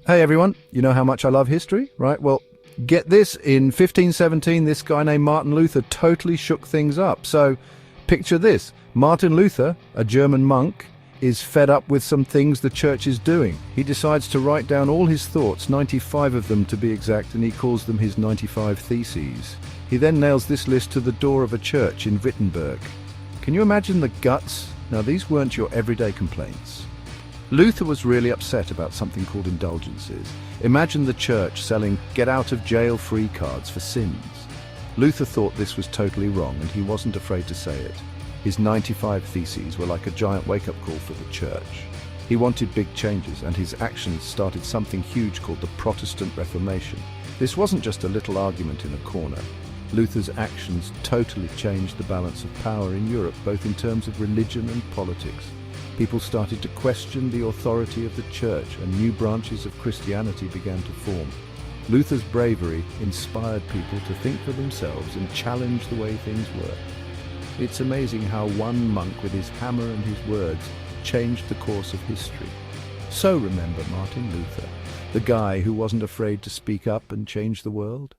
Hey everyone, you know how much I love history, right? Well, get this, in 1517 this guy named Martin Luther totally shook things up. So, picture this, Martin Luther, a German monk, is fed up with some things the church is doing. He decides to write down all his thoughts, 95 of them to be exact, and he calls them his 95 Theses. He then nails this list to the door of a church in Wittenberg. Can you imagine the guts? Now, these weren't your everyday complaints. Luther was really upset about something called indulgences. Imagine the church selling get-out-of-jail-free cards for sins. Luther thought this was totally wrong, and he wasn't afraid to say it. His 95 Theses were like a giant wake-up call for the church. He wanted big changes, and his actions started something huge called the Protestant Reformation. This wasn't just a little argument in a corner. Luther's actions totally changed the balance of power in Europe, both in terms of religion and politics. People started to question the authority of the church, and new branches of Christianity began to form. Luther's bravery inspired people to think for themselves and challenge the way things were. It's amazing how one monk with his hammer and his words changed the course of history. So remember Martin Luther, the guy who wasn't afraid to speak up and change the world.